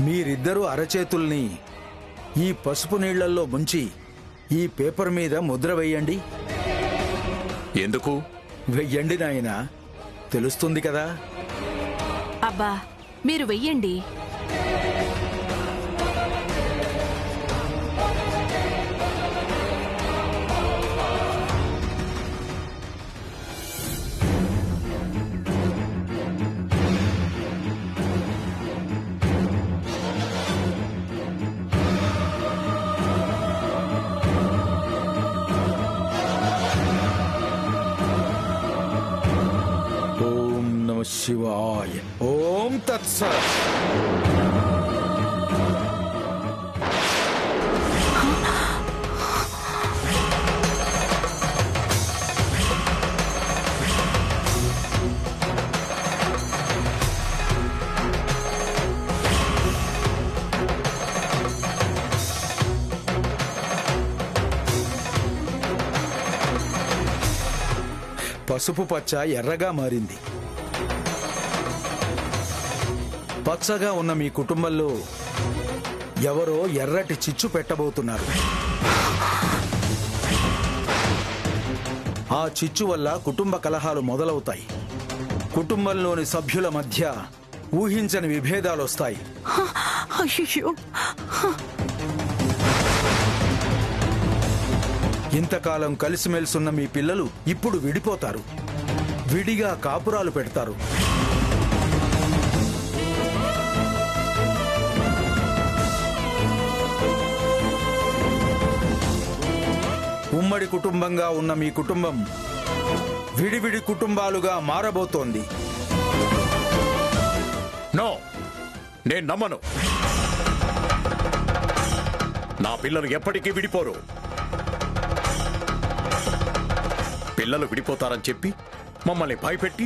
మీరిద్దరూ అరచేతుల్ని ఈ పసుపు నీళ్లల్లో ముంచి ఈ పేపర్ మీద ముద్ర వెయ్యండి. ఎందుకు? వెయ్యండి నాయనా, తెలుస్తుంది కదా. అబ్బా, మీరు వెయ్యండి. ఓం నమ శివాయ. ఓం తత్సత్. పసుపు పచ్చ ఎర్రగా మారింది. పచ్చగా ఉన్న మీ కుటుంబంలో ఎవరో ఎర్రటి చిచ్చు పెట్టబోతున్నారు. ఆ చిచ్చు వల్ల కుటుంబ కలహాలు మొదలవుతాయి. కుటుంబంలోని సభ్యుల మధ్య ఊహించని విభేదాలు వస్తాయి. అయ్యో, ఇంతకాలం కలిసిమెలిసున్న మీ పిల్లలు ఇప్పుడు విడిపోతారు. విడిగా కాపురాలు పెడతారు. ఉమ్మడి కుటుంబంగా ఉన్న మీ కుటుంబం విడివిడి కుటుంబాలుగా మారబోతోంది. నో, నేను నమ్మను. నా పిల్లలు ఎప్పటికీ విడిపోరు. పిల్లలు విడిపోతారని చెప్పి మమ్మల్ని భయపెట్టి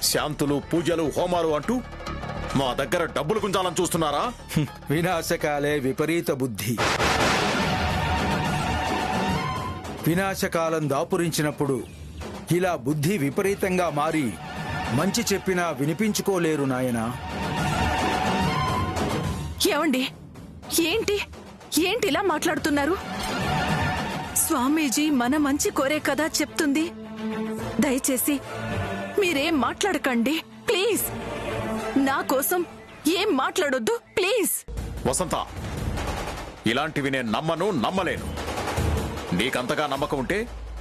శాంతులు, పూజలు, హోమాలు అంటూ మా దగ్గర డబ్బులు గుంజాలని చూస్తున్నారా? వినాశకాలే విపరీత బుద్ధి. వినాశకాలం దాపురించినప్పుడు ఇలా బుద్ధి విపరీతంగా మారి మంచి చెప్పినా వినిపించుకోలేరు నాయనా. ఏమండి, ఏంటి ఏంటి ఇలా మాట్లాడుతున్నారు? స్వామీజీ మన మంచి కోరే కదా చెప్తుంది. దయచేసి మీరేం మాట్లాడకండి ప్లీజ్. నా కోసం ఏం మాట్లాడొద్దు ప్లీజ్. వసంత, ఇలాంటివి నేను నమ్మను, నమ్మలేను. నీకంతగా నమ్మకం ఉంటే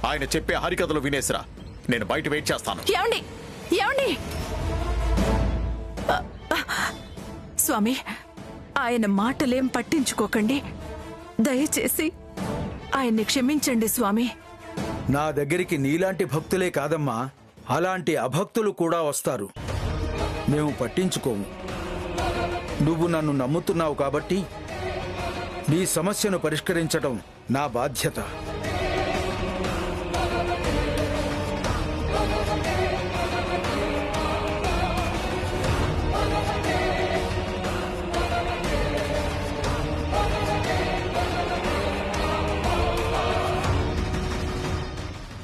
ఆయన చెప్పే హరికథలు వినేసిరా. నేను బయట వెయిట్ చేస్తాను. ఏమండి, ఏమండి? స్వామి, ఆయన మాటలేం పట్టించుకోకండి. దయచేసి ఆయన్ని క్షమించండి స్వామి. నా దగ్గరికి నీలాంటి భక్తులే కాదమ్మా, అలాంటి అభక్తులు కూడా వస్తారు. మేము పట్టించుకోము. నువ్వు నన్ను నమ్ముతున్నావు కాబట్టి నీ సమస్యను పరిష్కరించడం నా బాధ్యత.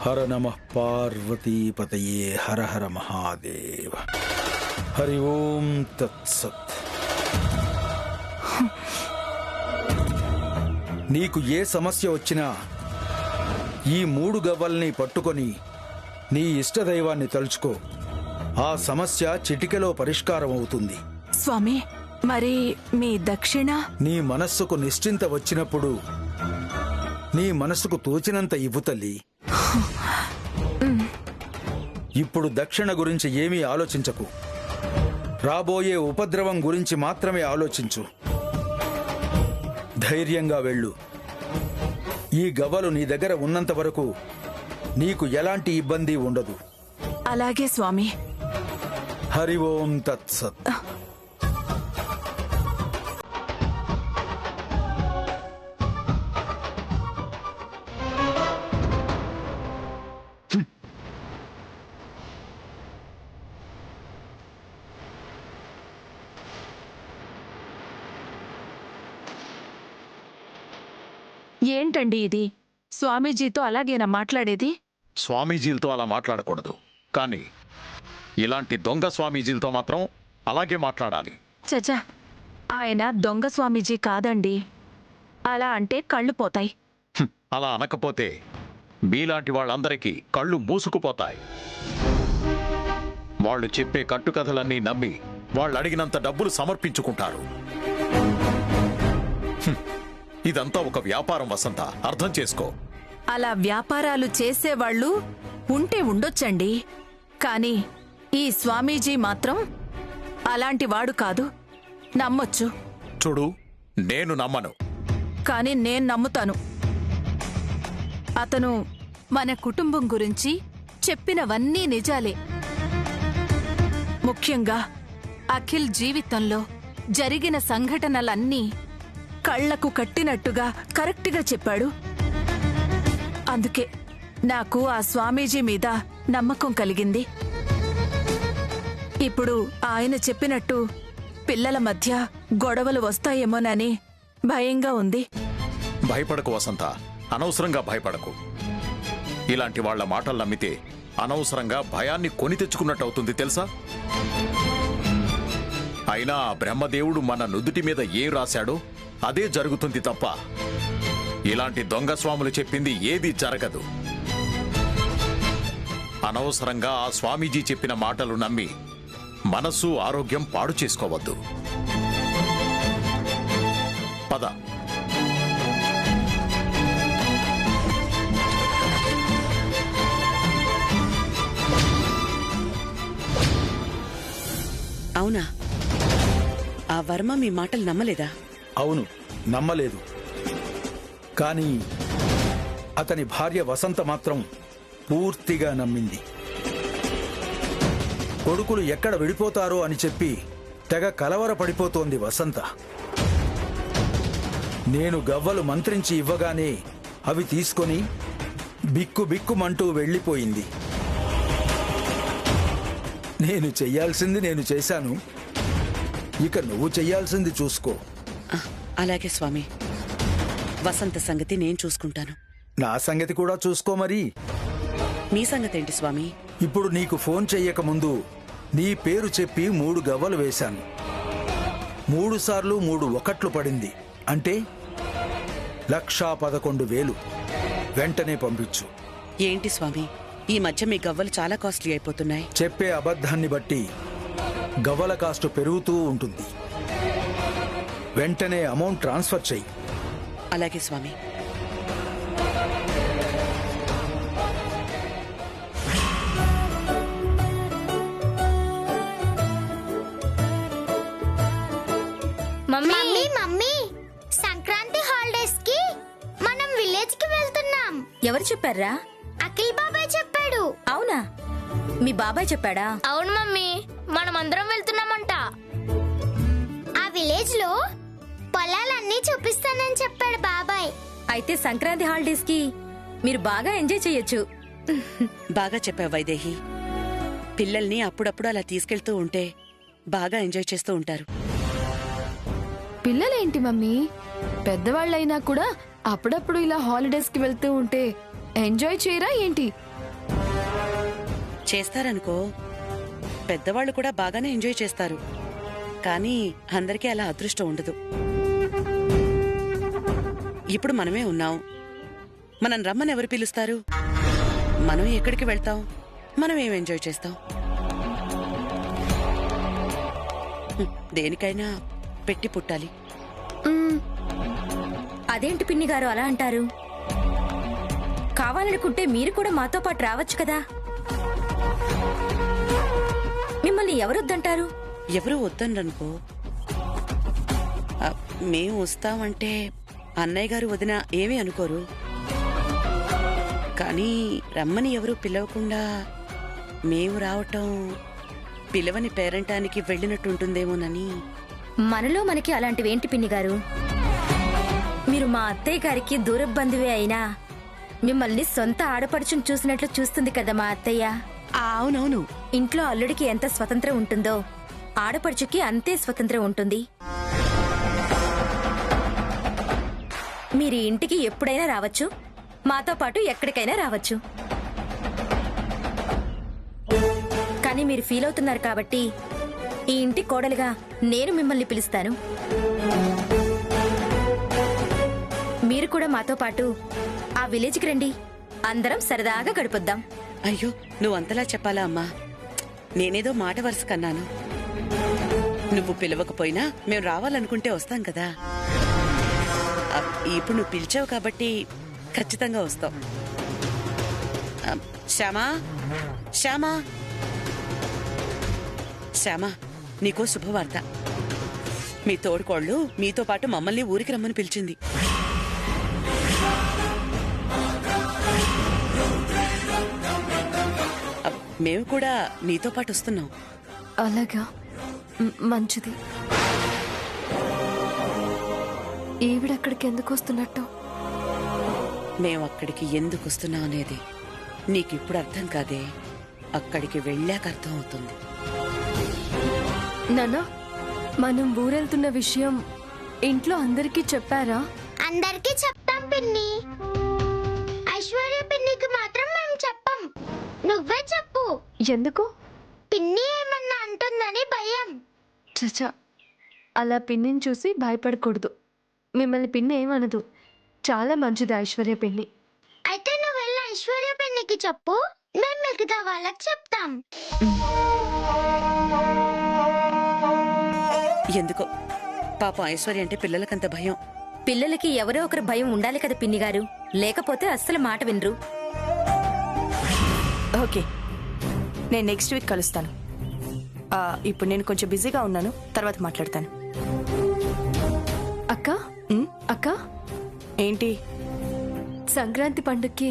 హర నమః పార్వతీపతయే. హర హర మహాదేవ. హరి ఓం తత్సత్. నీకు ఏ సమస్య వచ్చినా ఈ 3 గవ్వల్ని పట్టుకొని నీ ఇష్టదైవాన్ని తలుచుకో. ఆ సమస్య చిటికెలో పరిష్కారం అవుతుంది. స్వామి, మరి మీ దక్షిణ? నీ మనస్సుకు నిశ్చింత వచ్చినప్పుడు నీ మనస్సుకు తోచినంత ఇవ్వు తల్లి. ఇప్పుడు దక్షిణ గురించి ఏమీ ఆలోచించకు. రాబోయే ఉపద్రవం గురించి మాత్రమే ఆలోచించు. ధైర్యంగా వెళ్ళు. ఈ గవ్వలు నీ దగ్గర ఉన్నంత వరకు నీకు ఎలాంటి ఇబ్బంది ఉండదు. అలాగే స్వామి. హరి ఓం తత్సత్. ఏంటండి ఇది? స్వామీజీతో అలాగేనా మాట్లాడేది? స్వామీజీలతో అలా మాట్లాడకూడదు, కానీ ఇలాంటి దొంగ స్వామీజీలతో మాత్రం అలాగే మాట్లాడాలి. చచ్చా, ఆయన దొంగ స్వామీజీ కాదండి. అలా అంటే కళ్ళు పోతాయి. అలా అనకపోతే మీలాంటి వాళ్ళందరికీ కళ్ళు మూసుకుపోతాయి. వాళ్ళు చెప్పే కట్టుకథలన్నీ నమ్మి వాళ్ళు అడిగినంత డబ్బులు సమర్పించుకుంటారు. ఇదంతా ఒక వ్యాపారం వసంత, అర్థం చేసుకో. అలా వ్యాపారాలు చేసేవాళ్ళు ఉంటే ఉండొచ్చండి. కానీ ఈ స్వామీజీ మాత్రం అలాంటి వాడు కాదు. నమ్మొచ్చు. చూడు, నేను నమ్మను. కానీ నేను నమ్ముతాను. అతను మన కుటుంబం గురించి చెప్పినవన్నీ నిజాలే. ముఖ్యంగా అఖిల్ జీవితంలో జరిగిన సంఘటనలన్నీ కళ్లకు కట్టినట్టుగా కరెక్ట్గా చెప్పాడు. అందుకే నాకు ఆ స్వామీజీ మీద నమ్మకం కలిగింది. ఇప్పుడు ఆయన చెప్పినట్టు పిల్లల మధ్య గొడవలు వస్తాయేమోనని భయంగా ఉంది. భయపడకు వసంత, అనవసరంగా భయపడకు. ఇలాంటి వాళ్ల మాటలు నమ్మితే అనవసరంగా భయాన్ని కొని తెచ్చుకున్నట్టు అవుతుంది తెలుసా? అయినా ఆ బ్రహ్మదేవుడు మన నుదుటి మీద ఏ రాశాడో అదే జరుగుతుంది తప్ప ఇలాంటి దొంగ స్వాములు చెప్పింది ఏది జరగదు. అనవసరంగా ఆ స్వామీజీ చెప్పిన మాటలు నమ్మి మనస్సు ఆరోగ్యం పాడు చేసుకోవద్దు. పద. అవునా? ఆ వర్మ మీ మాటలు నమ్మలేదా? అవును, నమ్మలేదు. కానీ అతని భార్య వసంత మాత్రం పూర్తిగా నమ్మింది. కొడుకులు ఎక్కడ విడిపోతారో అని చెప్పి తెగ కలవరపడిపోతోంది వసంత. నేను గవ్వలు మంత్రించి ఇవ్వగానే అవి తీసుకొని బిక్కు బిక్కుమంటూ వెళ్ళిపోయింది. నేను చెయ్యాల్సింది నేను చేశాను. ఇక నువ్వు చెయ్యాల్సింది చూసుకో. అలాగే స్వామి, వసంత సంగతి నేను చూసుకుంటాను. నా సంగతి కూడా చూసుకో. మరి మీ సంగతేంటి స్వామి? ఇప్పుడు నీకు ఫోన్ చెయ్యక ముందు నీ పేరు చెప్పి 3 గవ్వలు వేశాను. 3 సార్లు 3 ఒకట్లు పడింది. అంటే 1,11,000. వెంటనే పంపించు. ఏంటి స్వామి, ఈ మధ్య మీ గవ్వలు చాలా కాస్ట్లీ అయిపోతున్నాయి. చెప్పే అబద్ధాన్ని బట్టి గవ్వల కాస్ట్ పెరుగుతూ ఉంటుంది. వెంటనే అమౌంట్ ట్రాన్స్ఫర్ చెయ్యి. అలాగే స్వామి. మమ్మీ మమ్మీ, సంక్రాంతి హాలిడేస్ కి మనం విలేజ్ కి వెళ్తున్నాం. ఎవరు చెప్పారా? అఖిల్ బాబాయ్ చెప్పాడు. అవునా? మీ బాబాయ్ చెప్పాడా? అవును మమ్మీ, మనం అందరం వెళ్తున్నామంట. ఆ విలేజ్ లో పొలాలన్నీ చూపిస్తానని చెప్పాడు బాబాయ్. అయితే సంక్రాంతి హాలిడేస్ కి మీరు బాగా ఎంజాయ్ చేయొచ్చు. బాగా చెప్పావు వైదేహి. పిల్లల్ని అప్పుడప్పుడు అలా తీసుకెళ్తూ ఉంటే బాగా ఎంజాయ్ చేస్తూ ఉంటారు. పిల్లలేంటి మమ్మీ, పెద్దవాళ్ళైనా కూడా అప్పుడప్పుడు ఇలా హాలిడేస్ కి వెళ్తూ ఉంటే ఎంజాయ్ చేయరా ఏంటి? చేస్తారనుకో, పెద్దవాళ్ళు కూడా బాగానే ఎంజాయ్ చేస్తారు. కానీ అందరికీ అలా అదృష్టం ఉండదు. ఇప్పుడు మనమే ఉన్నాం. మనం రమ్మని ఎవరు పిలుస్తారు? మనం ఎక్కడికి వెళ్తాం? మనం ఏం ఎంజాయ్ చేస్తాం? దేనికైనా పెట్టి పుట్టాలి. అదేంటి పిన్ని గారు అలా అంటారు? కావాలనుకుంటే మీరు కూడా మాతో పాటు రావచ్చు కదా. మిమ్మల్ని ఎవరొద్దంటారు? ఎవరు వద్దనరనుకో. మేము వస్తామంటే అన్నయ్య గారు వదిన ఏమీ అనుకోరు. కానీ రమ్మని ఎవరు పిలవకుండా మేము రావటం పిలవని పేరంటానికి వెళ్ళినట్టుంటుందేమోనని. మనలో మనకి అలాంటివేంటి పిన్ని గారు? మీరు మా అత్తయ్య గారికి దూరబంధువే అయినా మిమ్మల్ని సొంత ఆడపడుచుని చూసినట్లు చూస్తుంది కదా మా అత్తయ్య. అవునవును. ఇంట్లో అల్లుడికి ఎంత స్వతంత్రం ఉంటుందో ఆడపడుచుకి అంతే స్వతంత్రం ఉంటుంది. మీరు ఇంటికి ఎప్పుడైనా రావచ్చు, మాతో పాటు ఎక్కడికైనా రావచ్చు. కానీ మీరు ఫీల్ అవుతున్నారు కాబట్టి ఈ ఇంటి కోడలుగా నేను మిమ్మల్ని పిలుస్తాను. మీరు కూడా మాతో పాటు ఆ విలేజ్కి రండి. అందరం సరదాగా గడిపొద్దాం. అయ్యో నువ్వు అంతలా చెప్పాలా అమ్మా? నేనేదో మాట వరుస కన్నాను. నువ్వు పిలవకపోయినా మేము రావాలనుకుంటే వస్తాం కదా. ఇప్పుడు నువ్వు పిలిచావు కాబట్టి ఖచ్చితంగా వస్తాం. శ్యామా, శ్యామా, శ్యామా, నీకో శుభవార్త. మీ తోడుకోళ్ళు మీతో పాటు మమ్మల్ని ఊరికి రమ్మని పిలిచింది. మేము కూడా నీతో పాటు వస్తున్నాం. అలాగా, మంచిది. ఈవిడక్కడికి ఎందుకు వస్తున్నట్టు? మేము అక్కడికి ఎందుకు వస్తున్నాం అనేది నీకిప్పుడు అర్థం కాదే, అక్కడికి వెళ్ళాక అర్థం అవుతుంది. నాన్న, మనం ఊరెళ్తున్న విషయం ఇంట్లో అందరికీ చెప్పారా? అందరికీ చెప్తాం పిన్ని. ఐశ్వర్య పిన్నికి మాత్రం మేము చెప్పం. నువ్వే చెప్పు. ఎందుకు? పిన్ని ఏమన్నా అంటుందని భయం. చచా, అలా పిన్నిని చూసి భయపడకూడదు. మిమ్మల్ని పిన్ని ఏమనదు. చాలా మంచిది ఐశ్వర్య పిన్ని. అయితే నువ్వు వెళ్ళి ఐశ్వర్య పిన్నికి చెప్పు, మేము మిగతా వాళ్ళకి చెప్తాం. ఎందుకో పాపం ఐశ్వర్య అంటే పిల్లలకంత భయం. పిల్లలకి ఎవరో ఒకరు భయం ఉండాలి కదా పిన్ని గారు, లేకపోతే అస్సలు మాట వినరు. ఓకే, నేను నెక్స్ట్ వీక్ కలుస్తాను. ఇప్పుడు నేను కొంచెం బిజీగా ఉన్నాను, తర్వాత మాట్లాడతాను. అక్క, అక్క, ఏంటి? సంక్రాంతి పండుగకి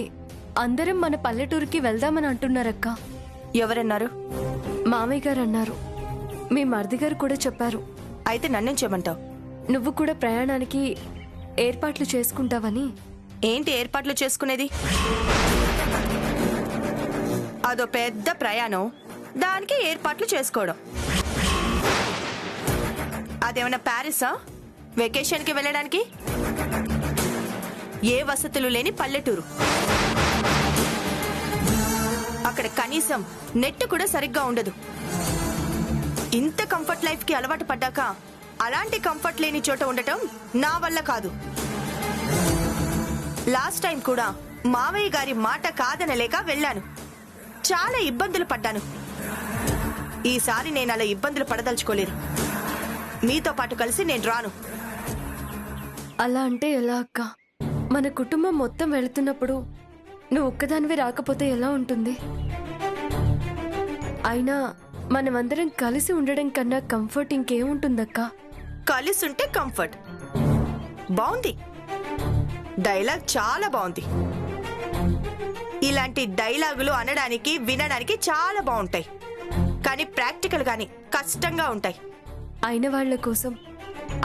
అందరం మన పల్లెటూరుకి వెళ్దామని అంటున్నారక్క. ఎవరన్నారు? మామయ్య గారు అన్నారు. మీ మరిది గారు కూడా చెప్పారు. అయితే నన్నేం చేయమంటావు? నువ్వు కూడా ప్రయాణానికి ఏర్పాట్లు చేసుకుంటావని. ఏంటి ఏర్పాట్లు చేసుకునేది? అదో పెద్ద ప్రయాణం, దానికి ఏర్పాట్లు చేసుకోవడం. అదేమన్నా ప్యారిసా వెకేషన్కి వెళ్ళడానికి? ఏ వసతులు లేని పల్లెటూరు. అక్కడ కనీసం నెట్ కూడా సరిగ్గా ఉండదు. ఇంత కంఫర్ట్ లైఫ్ కి అలవాటు పడ్డాక అలాంటి కంఫర్ట్ లేని చోట ఉండటం నా వల్ల కాదు. లాస్ట్ టైం కూడా మావయ్య గారి మాట కాదనలేక వెళ్ళాను. చాలా ఇబ్బందులు పడ్డాను. ఈసారి నేను అలా ఇబ్బందులు పడదలుచుకోలేదు. మీతో పాటు కలిసి నేను రాను. అలా అంటే ఎలా అక్క? మన కుటుంబం మొత్తం వెళుతున్నప్పుడు నువ్వు ఒక్కదానివే రాకపోతే ఎలా ఉంటుంది? అయినా మనమందరం కలిసి ఉండడం కన్నా కంఫర్ట్ ఇంకేముంటుందక్క? కలిసి ఉంటే కంఫర్ట్ బాగుంది. డైలాగ్ చాలా బాగుంది. ఇలాంటి డైలాగులు అనడానికి వినడానికి చాలా బాగుంటాయి, కానీ ప్రాక్టికల్ గాని కష్టంగా ఉంటాయి. అయిన వాళ్ల కోసం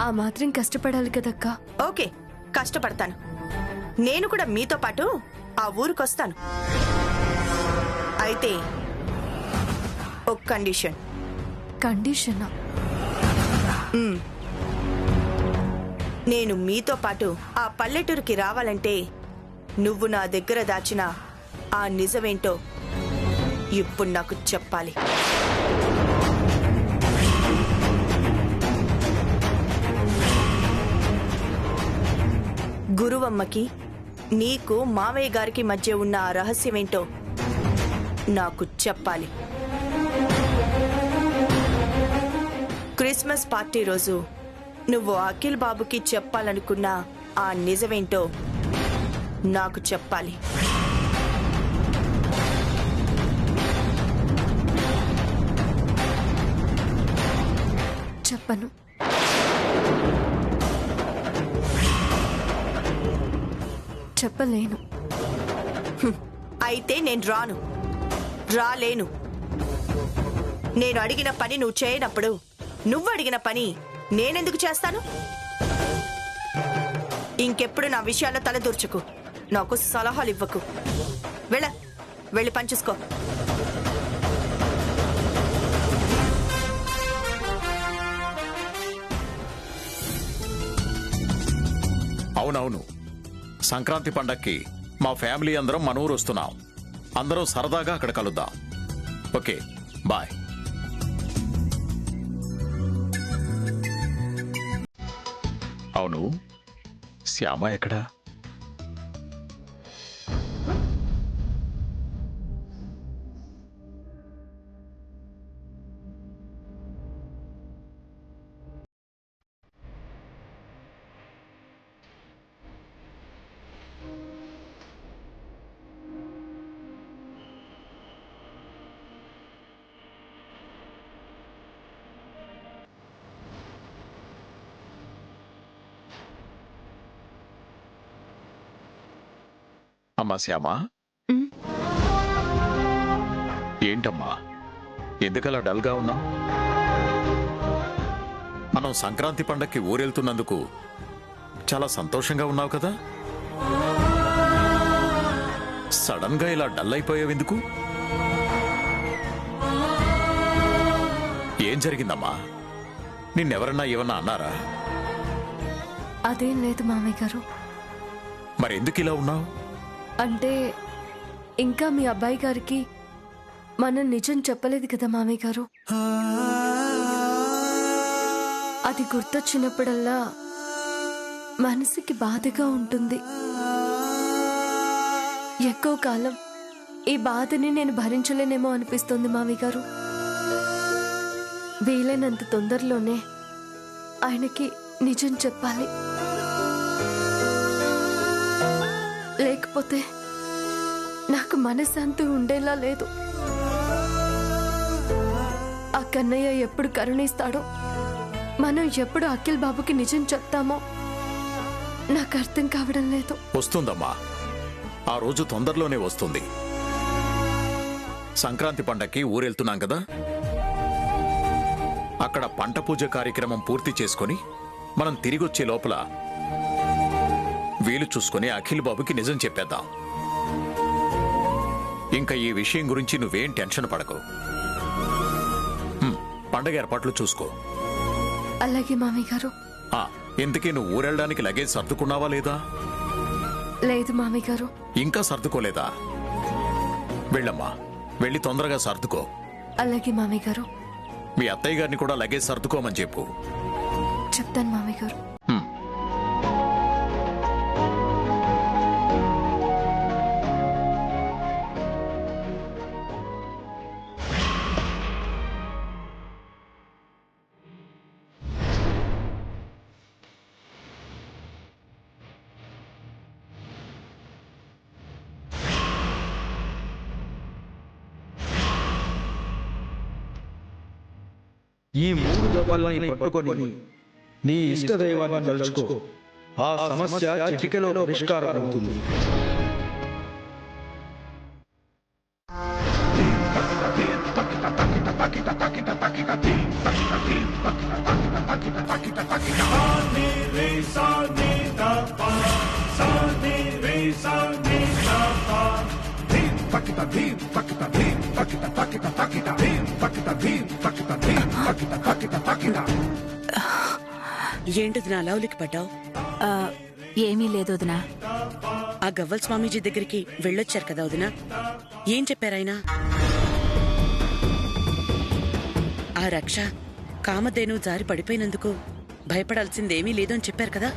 ఆ మాత్రం కష్టపడాలి కదక్కా. ఓకే, కష్టపడతాను. నేను కూడా మీతో పాటు ఆ ఊరికొస్తాను. అయితే ఒక కండిషన్. కండిషనా? నేను మీతో పాటు ఆ పల్లెటూరుకి రావాలంటే నువ్వు నా దగ్గర దాచిన ఆ నిజమేంటో ఇప్పుడు నాకు చెప్పాలి. గురువమ్మకి నీకు మావయ్య గారికి మధ్య ఉన్న ఆ రహస్యమేంటో నాకు చెప్పాలి. క్రిస్మస్ పార్టీ రోజు నువ్వు అఖిల్ బాబుకి చెప్పాలనుకున్న ఆ నిజమేంటో నాకు చెప్పాలి. చెప్పను. చెప్పలేను. అయితే నేను రాను, రాలేను. నేను అడిగిన పని నువ్వు చేయనప్పుడు నువ్వు అడిగిన పని నేనెందుకు చేస్తాను? ఇంకెప్పుడు నా విషయాల్లో తలదూర్చుకు, నాకు సలహాలు ఇవ్వకు. వెళ్ళి పని చూసుకో. అవునవును, సంక్రాంతి పండక్కి మా ఫ్యామిలీ అందరం మన ఊరు వస్తున్నాం. అందరం సరదాగా అక్కడ కలుద్దాం. Okay, bye. అవును, శ్యామ ఎక్కడా? అమ్మా శ్యామ, ఏంటమ్మా ఎందుకలా డల్గా ఉన్నావు? మనం సంక్రాంతి పండక్కి ఊరెళ్తున్నందుకు చాలా సంతోషంగా ఉన్నావు కదా? సడన్ గా ఇలా డల్ అయిపోయావు ఎందుకు? ఏం జరిగిందమ్మా? నిన్నెవరన్నా ఏమన్నా అన్నారా? అదేం లేదు మామయ్య గారు. మరెందుకు ఇలా ఉన్నావు? అంటే ఇంకా మీ అబ్బాయి గారికి మనం నిజం చెప్పలేదు కదా మామయ్య గారు. అది గుర్తొచ్చినప్పుడల్లా మనసుకి బాధగా ఉంటుంది. ఎక్కువ కాలం ఈ బాధని నేను భరించలేనేమో అనిపిస్తుంది మామయ్య గారు. వీలైనంత తొందరలోనే ఆయనకి నిజం చెప్పాలి. లేకపోతే నాకు మనశ్శాంతి ఉండేలా లేదు. ఆ కన్నయ్య ఎప్పుడు కరుణిస్తాడో, మనం ఎప్పుడు అఖిల్ బాబుకి నిజం చెప్తామో నాకు అర్థం కావడం లేదు. వస్తుందమ్మా, ఆ రోజు తొందరలోనే వస్తుంది. సంక్రాంతి పండక్కి ఊరెళ్తున్నాం కదా, అక్కడ పంట పూజ కార్యక్రమం పూర్తి చేసుకొని మనం తిరిగొచ్చే లోపల వీలు చూసుకుని అఖిల్ బాబుకి నిజం చెప్పేద్దాం. ఇంకా ఈ విషయం గురించి నువ్వేం టెన్షన్ పడకు. పండగ ఏర్పాట్లు చూసుకో. అలాగే మామయ్య గారు. ఇంతకీ నువ్వు ఊరెళ్ళడానికి లగేజ్ సర్దుకున్నావా లేదా? లేదు మామయ్య గారు. ఇంకా సర్దుకోలేదా? వెళ్ళమ్మా, వెళ్ళి తొందరగా సర్దుకో. అలాగే మామయ్య గారు. మీ అత్తయ్య గారిని కూడా లగేజ్ సర్దుకోమని చెప్పు. చెప్తాను మామయ్య గారు. ఈ 3 గవ్వల్ని పట్టుకొని నీ ఇష్ట దైవాన్ని తలుచుకో. ఆ సమస్య చిటికెలో పరిష్కారం అవుతుంది. ఏంటిది నా అలవులికి పడ్డావు? ఏమీ లేదు వదినా. ఆ గవ్వల్ స్వామీజీ దగ్గరికి వెళ్ళొచ్చారు కదా వదినా, ఏం చెప్పారాయన? ఆ రక్ష కామధేను జారి పడిపోయినందుకు భయపడాల్సిందేమీ లేదు అని చెప్పారు కదా?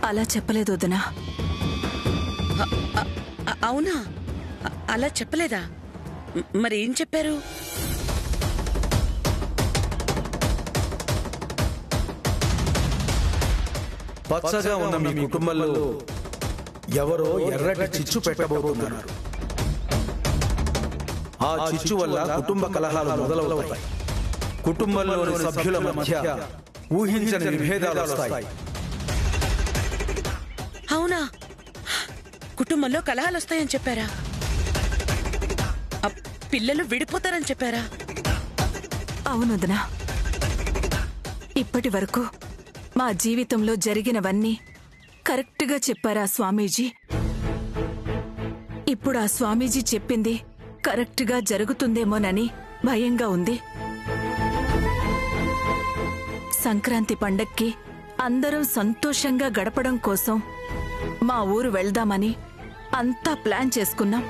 అలా చెప్పలేదు వదినా. అవునా? అలా చెప్పలేదా? మరి ఏం చెప్పారు? పచ్చగా ఉన్న మీ కుటుంబంలో ఎవరో ఎర్రటి చిచ్చు పెట్టబోతున్నారు. ఆ చిచ్చు వల్ల కుటుంబ కలహాలు మొదలవుతాయి. కుటుంబంలోని సభ్యుల మధ్య ఊహించని విభేదాలు వస్తాయి. అవునా? కుటుంబంలో కలహాలు వస్తాయని చెప్పారా? పిల్లలు విడిపోతారని చెప్పారా? అవును వదినా. ఇప్పటి వరకు మా జీవితంలో జరిగినవన్నీ కరెక్ట్గా చెప్పారా స్వామీజీ? ఇప్పుడు ఆ స్వామీజీ చెప్పింది కరెక్ట్గా జరుగుతుందేమోనని భయంగా ఉంది. సంక్రాంతి పండక్కి అందరం సంతోషంగా గడపడం కోసం మా ఊరు వెళ్దామని అంతా ప్లాన్ చేసుకున్నాం.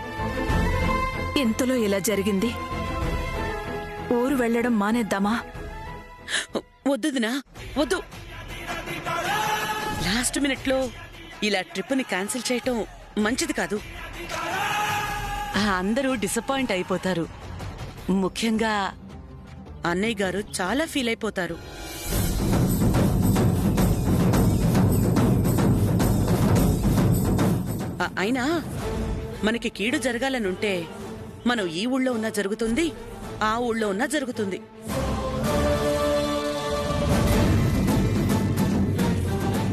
ఇంతలో ఇలా జరిగింది. ఊరు వెళ్లడం మానేద్దామా? వద్దుదినా, వద్దు. లాస్ట్ మినిట్ లో ఇలా ట్రిప్ ని క్యాన్సిల్ చేయటం మంచిది కాదు. అందరూ డిసప్పాయింట్ అయిపోతారు. ముఖ్యంగా అన్నయ్య గారు చాలా ఫీల్ అయిపోతారు. అయినా మనకి కీడు జరగాలనుంటే మనం ఈ ఊళ్ళో ఉన్నా జరుగుతుంది, ఆ ఊళ్ళో ఉన్నా జరుగుతుంది.